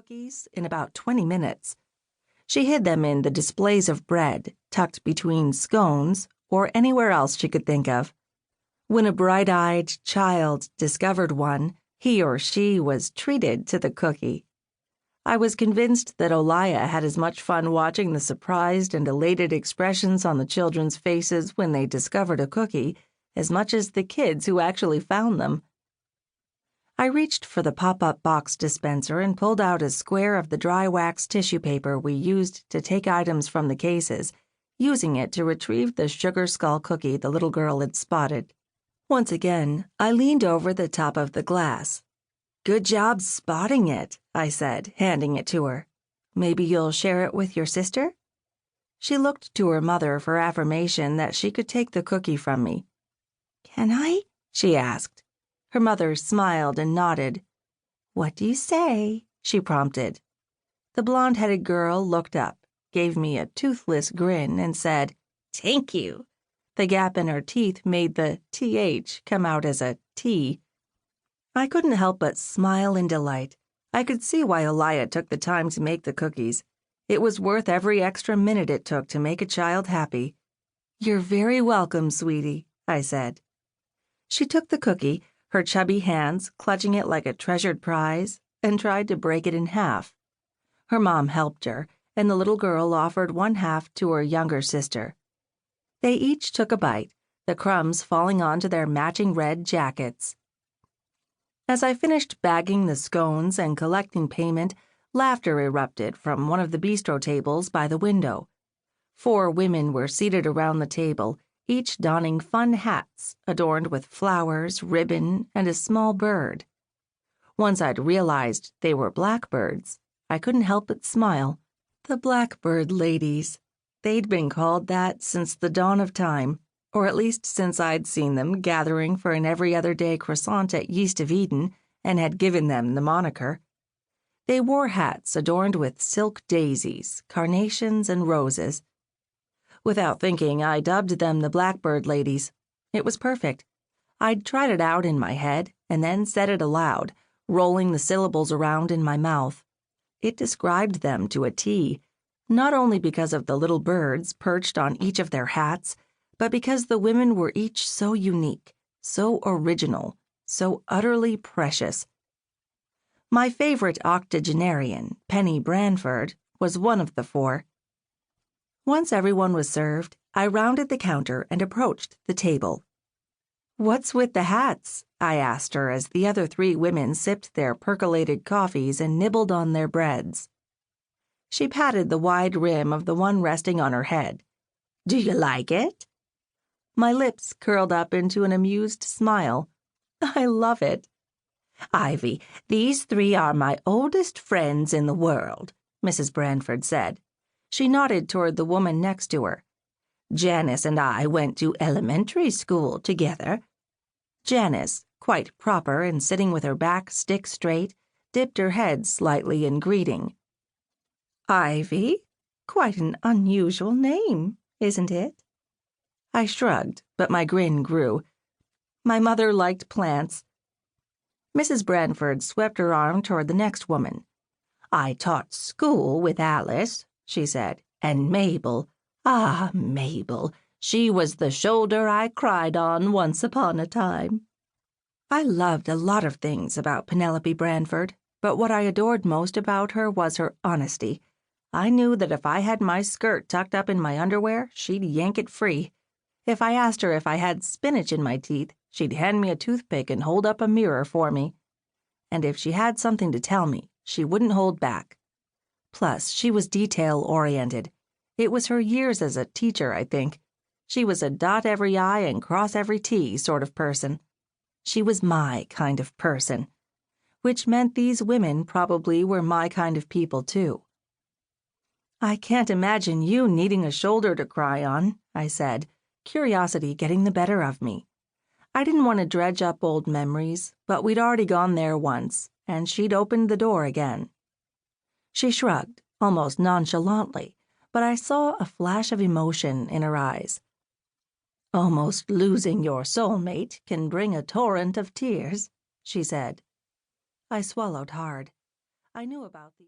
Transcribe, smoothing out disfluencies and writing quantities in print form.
cookies in about 20 minutes. She hid them in the displays of bread, tucked between scones, or anywhere else she could think of. When a bright-eyed child discovered one, he or she was treated to the cookie. I was convinced that Olaya had as much fun watching the surprised and elated expressions on the children's faces when they discovered a cookie as much as the kids who actually found them. I reached for the pop-up box dispenser and pulled out a square of the dry wax tissue paper we used to take items from the cases, using it to retrieve the sugar skull cookie the little girl had spotted. Once again, I leaned over the top of the glass. "Good job spotting it," I said, handing it to her. "Maybe you'll share it with your sister?" She looked to her mother for affirmation that she could take the cookie from me. "Can I?" she asked. Her mother smiled and nodded. "What do you say?" she prompted. The blonde-headed girl looked up, gave me a toothless grin, and said, "Thank you." The gap in her teeth made the TH come out as a T. I couldn't help but smile in delight. I could see why Olaya took the time to make the cookies. It was worth every extra minute it took to make a child happy. "You're very welcome, sweetie," I said. She took the cookie, her chubby hands clutching it like a treasured prize, and tried to break it in half. Her mom helped her, and the little girl offered one half to her younger sister. They each took a bite, the crumbs falling onto their matching red jackets. As I finished bagging the scones and collecting payment, laughter erupted from one of the bistro tables by the window. 4 women were seated around the table, each donning fun hats adorned with flowers, ribbon, and a small bird. Once I'd realized they were blackbirds, I couldn't help but smile. The Blackbird Ladies. They'd been called that since the dawn of time, or at least since I'd seen them gathering for an every-other-day croissant at Yeast of Eden and had given them the moniker. They wore hats adorned with silk daisies, carnations, and roses. Without thinking, I dubbed them the Blackbird Ladies. It was perfect. I'd tried it out in my head and then said it aloud, rolling the syllables around in my mouth. It described them to a T, not only because of the little birds perched on each of their hats, but because the women were each so unique, so original, so utterly precious. My favorite octogenarian, Penny Branford, was one of the 4. Once everyone was served, I rounded the counter and approached the table. "What's with the hats?" I asked her as the other 3 women sipped their percolated coffees and nibbled on their breads. She patted the wide rim of the one resting on her head. "Do you like it?" My lips curled up into an amused smile. "I love it." "Ivy, these 3 are my oldest friends in the world," Mrs. Branford said. She nodded toward the woman next to her. "Janice and I went to elementary school together." Janice, quite proper and sitting with her back stick straight, dipped her head slightly in greeting. "Ivy? Quite an unusual name, isn't it?" I shrugged, but my grin grew. My mother liked plants. Mrs. Branford swept her arm toward the next woman. "I taught school with Alice," she said, "and Mabel. Ah, Mabel. She was the shoulder I cried on once upon a time." I loved a lot of things about Penelope Branford, but what I adored most about her was her honesty. I knew that if I had my skirt tucked up in my underwear, she'd yank it free. If I asked her if I had spinach in my teeth, she'd hand me a toothpick and hold up a mirror for me. And if she had something to tell me, she wouldn't hold back. Plus, she was detail-oriented. It was her years as a teacher, I think. She was a dot every I and cross every T sort of person. She was my kind of person, which meant these women probably were my kind of people, too. "I can't imagine you needing a shoulder to cry on," I said, curiosity getting the better of me. I didn't want to dredge up old memories, but we'd already gone there once, and she'd opened the door again. She shrugged, almost nonchalantly, but I saw a flash of emotion in her eyes. "Almost losing your soulmate can bring a torrent of tears," she said. I swallowed hard. I knew about the